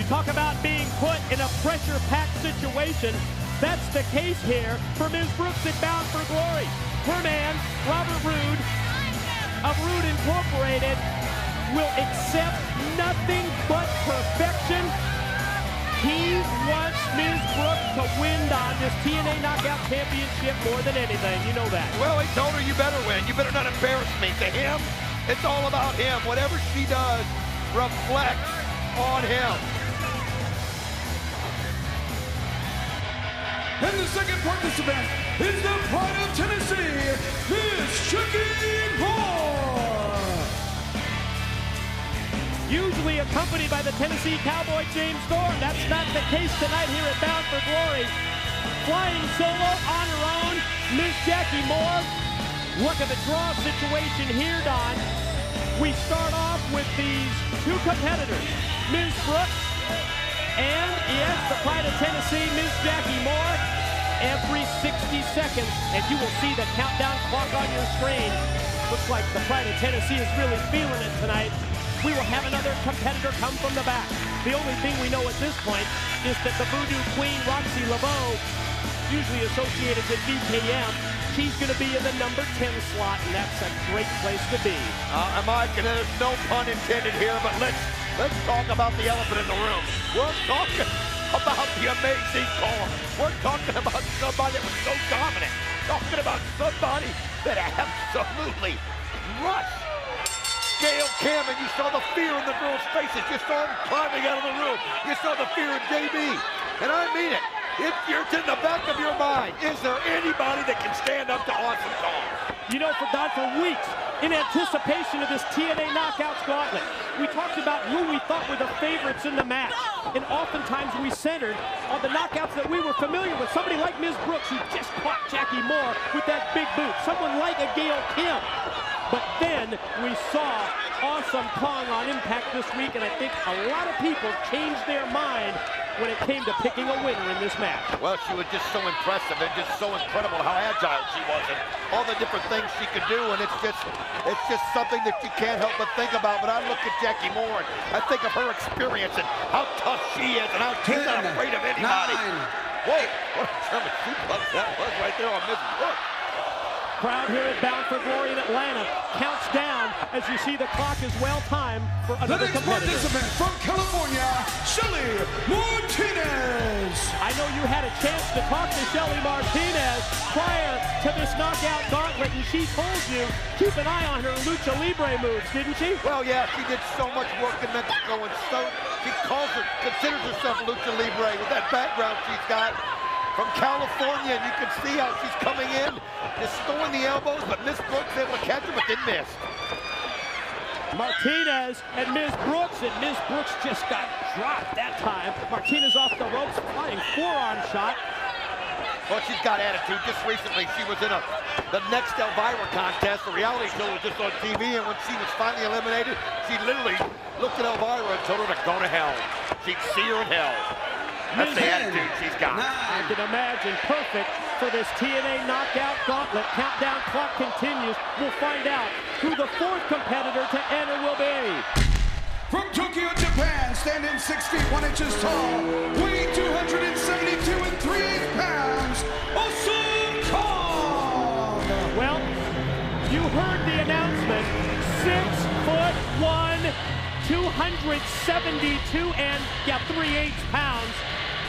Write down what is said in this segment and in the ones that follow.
You talk about being put in a pressure-packed situation. That's the case here for Ms. Brooks at Bound for Glory. Her man, Robert Roode of Roode Incorporated, will accept nothing but perfection. He wants Ms. Brooks to win on this TNA Knockout Championship more than anything. You know that. Well, he told her, you better win. You better not embarrass me. To him, it's all about him. Whatever she does reflects on him. And the second participant is the Pride of Tennessee, Miss Jackie Moore. Usually accompanied by the Tennessee Cowboy James Storm. That's not the case tonight here at Bound for Glory. Flying solo on her own, Miss Jackie Moore. Look at the draw situation here, Don. We start off with these two competitors, Ms. Brooks and, yes, the Pride of Tennessee, Miss Jackie Moore. Every 60 seconds, and you will see the countdown clock on your screen. Looks like the Pride of Tennessee is really feeling it tonight. We will have another competitor come from the back. The only thing we know at this point is that the Voodoo Queen, Roxy Laveau, usually associated with VKM, she's going to be in the number 10 slot, and that's a great place to be. Mike, and there's no pun intended here, but let's talk about the elephant in the room. We're talking about the amazing call. We're talking about somebody that was so dominant. Talking about somebody that absolutely crushed Gail Kim, and you saw the fear in the girls' faces. You saw them climbing out of the room. You saw the fear in JB. And I mean it. If you're in the back of your mind, is there anybody that can stand up to Awesome Kong? You know, for weeks, in anticipation of this TNA Knockouts Gauntlet, we talked about who we thought were the favorites in the match. And oftentimes we centered on the knockouts that we were familiar with. Somebody like Ms. Brooks, who just caught Jackie Moore with that big boot. Someone like a Gail Kim. But then we saw Awesome Kong on Impact this week, and I think a lot of people changed their mind when it came to picking a winner in this match. Well, she was just so impressive and just so incredible how agile she was and all the different things she could do, and it's just something that you can't help but think about. But I look at Jackie Moore and I think of her experience and how tough she is and how she's not afraid of anybody. Whoa, what a German suplex that was right there on Miss Brooks. Crowd here at Bound for Glory in Atlanta counts down as you see the clock is well timed for another competitor. The next participant from California, Shelly Martinez. I know you had a chance to talk to Shelly Martinez prior to this knockout gauntlet, and she told you keep an eye on her Lucha Libre moves, didn't she? Well, yeah, she did so much work in Mexico, and so she considers herself Lucha Libre with that background she's got. From California, and you can see how she's coming in, just throwing the elbows, but Miss Brooks able to catch her, but didn't miss. Martinez and Ms. Brooks, and Ms. Brooks just got dropped that time. Martinez off the ropes, flying forearm shot. Well, she's got attitude. Just recently, she was in the next Elvira contest. The reality show was just on TV, and when she was finally eliminated, she literally looked at Elvira and told her to go to hell. She'd see her in hell. That's the attitude she's got. I can imagine. Perfect for this TNA Knockout Gauntlet. Countdown clock continues. We'll find out who the fourth competitor to enter will be. From Tokyo, Japan, standing 6 feet 1 inches tall, weighing 272 and 3/8 pounds, Awesome Kong! Well, you heard the announcement. 6'1", 272 and 3/8 pounds.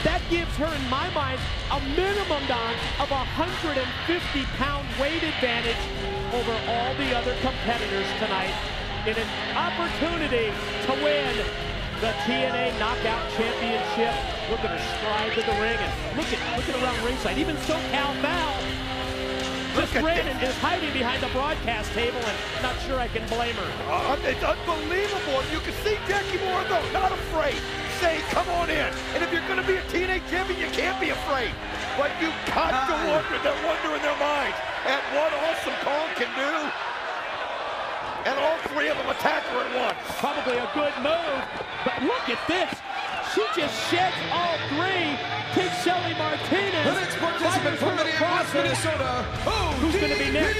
That gives her, in my mind, a minimum, Don, of 150-pound weight advantage over all the other competitors tonight in an opportunity to win the TNA Knockout Championship. Look at her stride to the ring, and look at around ringside. Even SoCal Val just ran and is hiding behind the broadcast table, and not sure I can blame her. It's unbelievable. You can see Jackie Moore, though, not afraid. Say, come on in. And if you're going to be a TNA champion, you can't be afraid. But you've got to wonder in their minds at what Awesome Kong can do. And all three of them attack her at once. Probably a good move, but look at this. She just sheds all three. Takes Shelly Martinez. The next participant from Minneapolis, Minnesota, ODB. Who's going to be next?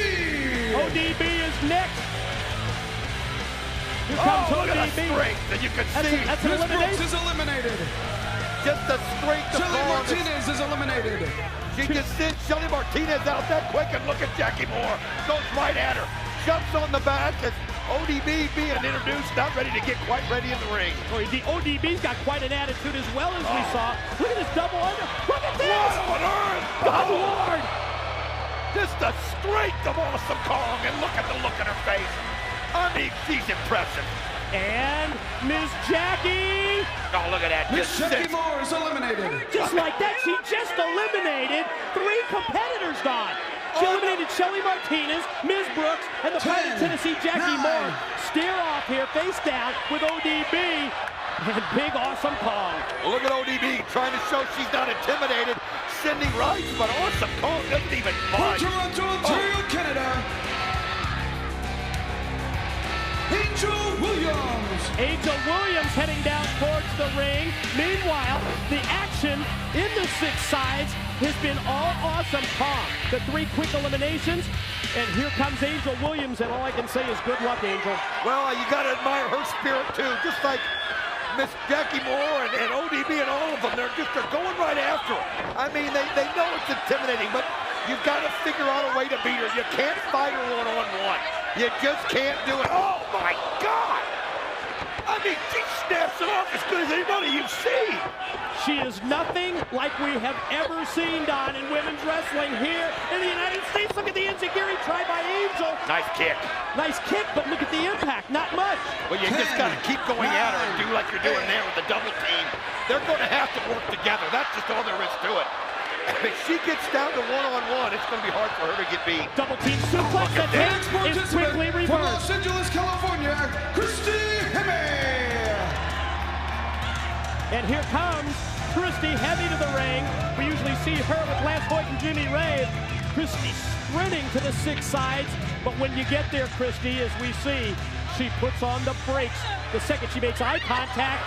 ODB is next. Here comes look ODB. at the strength that you can see. That's an Miss Brooks elimination. is eliminated. just the strength of Shelly Kong. Martinez is eliminated. She just sent Shelly Martinez out that quick, and look at Jackie Moore. Goes right at her. Jumps on the back as ODB being introduced, not ready to get quite ready in the ring. The ODB's got quite an attitude as well, as we saw. Look at this double under. Look at this! What on earth? Good Lord! Just the strength of Awesome Kong, and look at the look in her face. I mean, she's impressive. And Miss Jackie! Oh, look at that. Miss Just Jackie sits. Moore is eliminated. Just like that, she just eliminated 3 competitors, Don. She eliminated Shelly Martinez, Ms. Brooks, and the Pride of Tennessee, Jackie 9. Moore. Steer off here, face down with ODB and Big Awesome Kong. Look at ODB trying to show she's not intimidated, sending rights, but Awesome Kong doesn't even From budge. Toronto, Ontario, Canada, Angel Williams. Angel Williams heading down towards the ring. Meanwhile, the action in the 6 sides has been all Awesome Kong. The 3 quick eliminations, and here comes Angel Williams, and all I can say is good luck, Angel. Well, you got to admire her spirit, too. Just like Miss Jackie Moore and ODB and all of them, they're going right after her. I mean, they know it's intimidating, but you've got to figure out a way to beat her. You can't fight her one-on-one. You just can't do it. Oh, my God! I mean, she snaps it off as good as anybody you've seen. She is nothing like we have ever seen, Don, in women's wrestling here in the United States. Look at the enziguri try by Angel. Nice kick. Nice kick, but look at the impact, not much. Well, you just got to keep going at her and do like you're doing there with the double team. They're going to have to work together. That's just all there is to it. If she gets down to one-on-one, it's going to be hard for her to get beat. Double team suplex attempt is quickly From reversed. Los Angeles, California, Christy Hemme. And here comes Christy Hemme to the ring. We usually see her with Lance Hoyt and Jimmy Rave. Christy sprinting to the 6 sides, but when you get there, Christy, as we see, she puts on the brakes. The second she makes eye contact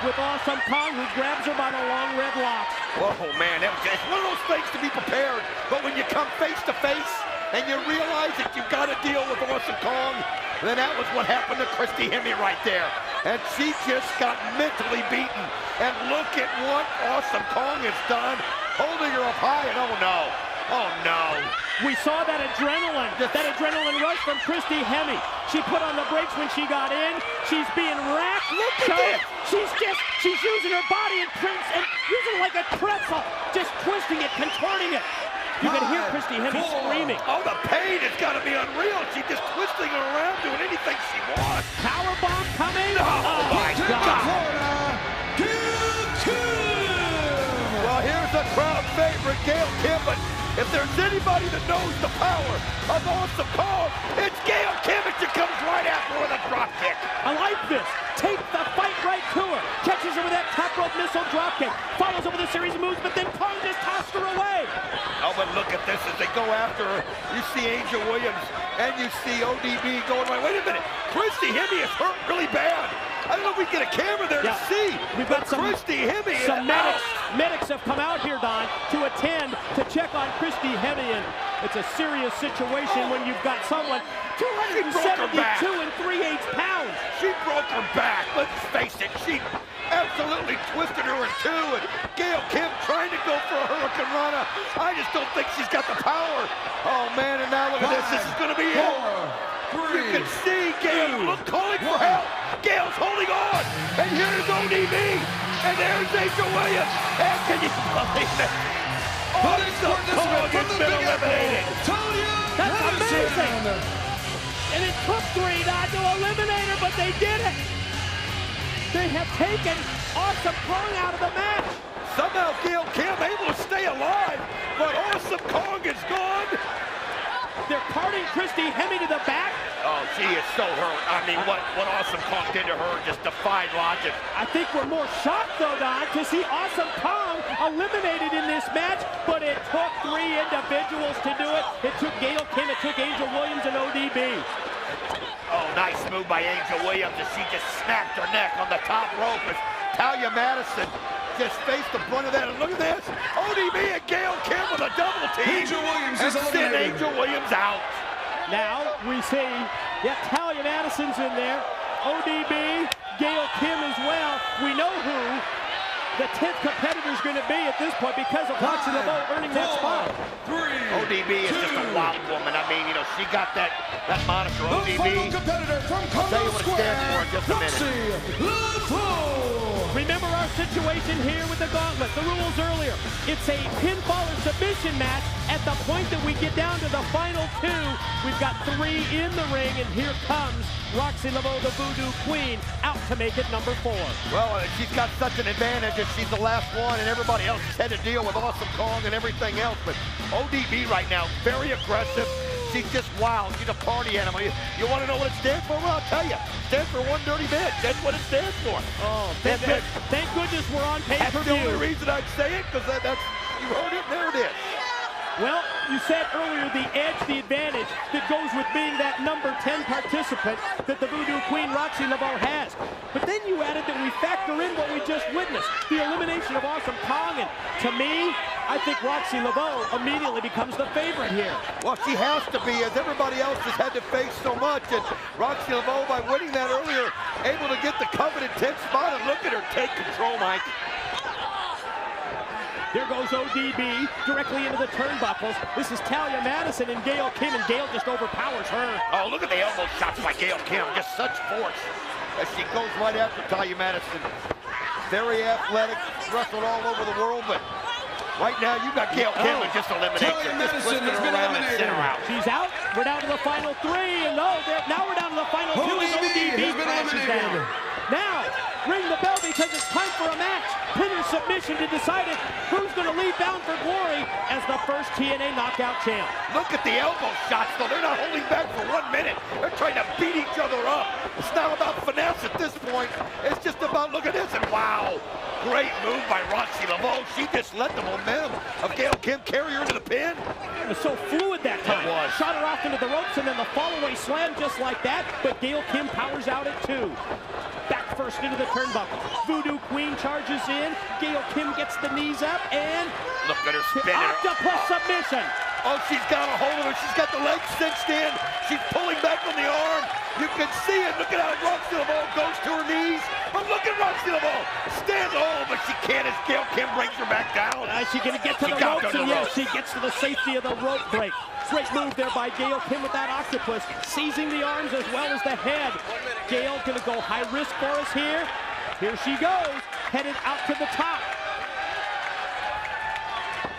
with Awesome Kong, who grabs her by the long red locks. Oh, man, it's one of those things to be prepared, but when you come face to face and you realize that you've got to deal with Awesome Kong, then that was what happened to Christy Hemme right there. And she just got mentally beaten. And look at what Awesome Kong has done, holding her up high, and oh no. Oh no. We saw that adrenaline rush from Christy Hemme. She put on the brakes when she got in. She's being racked. Look at this. She's using her body and using it like a pretzel, just twisting it, contorting it. You can hear Christy Hemme screaming. Oh, the pain has got to be unreal. She's just twisting it around, doing anything she wants. Powerbomb coming. Oh my God. Well, here's the crowd favorite, Gail Kim, but if there's anybody that knows the power of Awesome Kong, it's Gail Kim, and she comes right after her with a drop kick. I like this. Take the fight right to her. Catches her with that top rope missile drop kick. Follows her with a series of moves, but then Kong just tossed her away. Oh, but look at this as they go after her. You see Angel Williams and you see ODB going right. Wait a minute. Christy Hemme is hurt really bad. I don't know if we can get a camera there to see. We've got some Christy Hemme is medics have come out here, Don, to attend to check on Christy Hemme, and it's a serious situation when you've got someone 272 and 3/8 pounds. She broke her back. Let's face it. She absolutely twisted her in two, and Gail Kim trying to go for a Hurricane Rana. I just don't think she's got the power. Oh man, and now look at this. This is going to be it. You can see Gail calling for help. Gail's holding on, and here's ODB, and there's Angel Williams. And can you believe it? Awesome Kong has been eliminated. That's amazing. And it took 3 not to eliminate her, but they did it. They have taken Awesome Kong out of the match. Somehow Gail Kim able to stay alive, but Awesome Kong is gone. They're carting Christy Hemme to the back. Oh, she is so hurt. I mean, what Awesome Kong did to her just defied logic. I think we're more shocked, though, Don, to see Awesome Kong eliminated in this match, but it took 3 individuals to do it. It took Gail Kim, it took Angel Williams, and ODB. Oh, nice move by Angel Williams as she just snapped her neck on the top rope as Talia Madison just faced the brunt of that. And look at this. ODB and Gail Kim with a double team. Angel Williams and is send eliminated. Angel Williams out. Now we see, Talia Madison's in there. ODB, Gail Kim as well. We know who the 10th competitor is going to be at this point because of Roxy Laveau earning that spot. ODB is just a wild woman. I mean, you know, she got that moniker, ODB. The final competitor from Congo Square, Remember our situation here with the Gauntlet. The rules earlier. It's a pinfall or submission match. At the point that we get down to the final two, we've got 3 in the ring, and here comes Roxy Laveau, the Voodoo Queen, out to make it number 4. Well, she's got such an advantage that she's the last one, and everybody else has had to deal with Awesome Kong and everything else. But ODB right now, very aggressive. She's just wild. She's a party animal. You want to know what it stands for? Well, I'll tell you. It stands for one dirty bitch. That's what it stands for. Oh, thank goodness we're on pay-per-view. That's the only reason I'd say it, because that's, you heard it, there it is. Well, you said earlier the edge, the advantage that goes with being that number 10 participant that the Voodoo Queen Roxy Laveau has. But then you added that we factor in what we just witnessed, the elimination of Awesome Kong, and to me, I think Roxy Laveau immediately becomes the favorite here. Well, she has to be, as everybody else has had to face so much, and Roxy Laveau, by winning that earlier, able to get the coveted 10th spot, and look at her take control, Mike. There goes ODB directly into the turnbuckles. This is Talia Madison and Gail Kim, and Gail just overpowers her. Oh, look at the elbow shots by Gail Kim. Just such force as she goes right after Talia Madison. Very athletic, wrestled all over the world, but right now you got Gail Kim and just eliminates her. Talia Madison has been eliminated. She's out. We're down to the final 3, and now we're down to the final 2 as ODB crashes down. Now, ring the bell because it's time for a match. Pinner submission to decide it. Who's going to lead Bound for Glory as the first TNA Knockout champ? Look at the elbow shots, though. They're not holding back for 1 minute. They're trying to beat each other up. It's not about finesse at this point. It's just about, look at this, and wow. Great move by Roxy Laveau. She just let the momentum of Gail Kim carry her to the pin. It was so fluid that time. It was. Shot her off into the ropes, and then the fallaway slam just like that, but Gail Kim powers out at 2. Back first into the turnbuckle. Voodoo Queen charges in. Gail Kim gets the knees up, and look at her spinning. Octopus submission. Oh, she's got a hold of her. She's got the legs cinched in. She's pulling back on the arm. You can see it. Look at how Roxy Laveau goes to her knees. But look at Roxy Laveau. Stand but she can't as Gail Kim brings her back down. She's going to get to the ropes, and yes, she gets to the safety of the rope break. Great move there by Gail Kim with that octopus, seizing the arms as well as the head. Gail going to go high risk for us here. Here she goes, headed out to the top.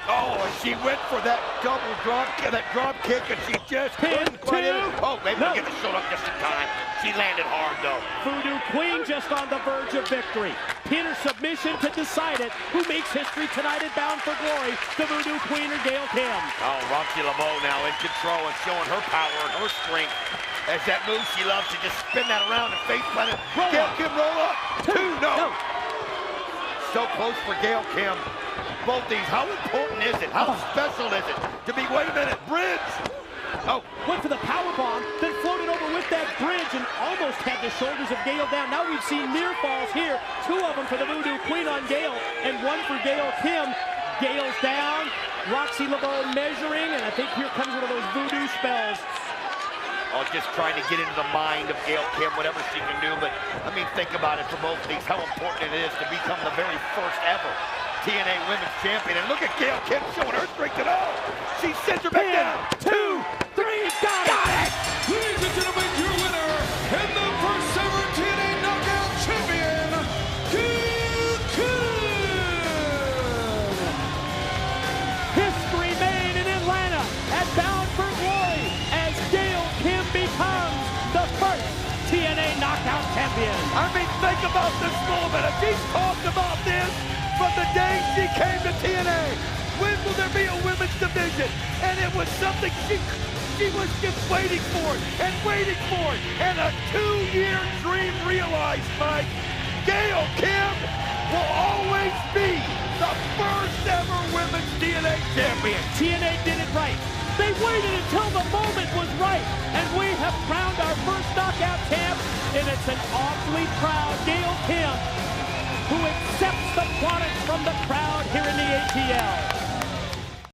Oh, she went for that double drop, that drop kick, and she just couldn't quite hit it. Oh, maybe we'll get the showed up just in time. She landed hard, though. Voodoo Queen just on the verge of victory. Pinner submission to decide it. Who makes history tonight at Bound for Glory? The Voodoo Queen or Gail Kim? Oh, Roxy Laveau now in control and showing her power and her strength. As that move she loves to just spin that around and face plant it. Gail Kim roll up. 2, no. So close for Gail Kim. Both these, how important is it? How special is it to be, wait a minute, bridge. Oh. Went for the power bomb, then floated over with that bridge and almost had the shoulders of Gail down. Now we've seen near falls here. 2 of them for the Voodoo Queen on Gail and 1 for Gail Kim. Gail's down, Roxy Laveau measuring, and I think here comes one of those voodoo spells. Oh, just trying to get into the mind of Gail Kim, whatever she can do. But, I mean, think about it for both these, how important it is to become the very first ever TNA Women's Champion. And look at Gail Kim showing her strength at all. She sends her back down. 2, 3, got it! Ladies and gentlemen, your winner and the first ever TNA Knockout Champion, Gail Kim! History made in Atlanta at Bound for Glory as Gail Kim becomes the first TNA Knockout Champion. I mean, think about this moment. If she's talked about this from the day she came to TNA. When will there be a women's division? And it was something she was just waiting for and waiting for. And a 2-year dream realized, Mike. Gail Kim will always be the first ever women's TNA champion. TNA did it right. They waited until the moment was right. And we have crowned our first knockout champ. And it's an awfully proud Gail Kim who accepts the product from the crowd here in the ATL.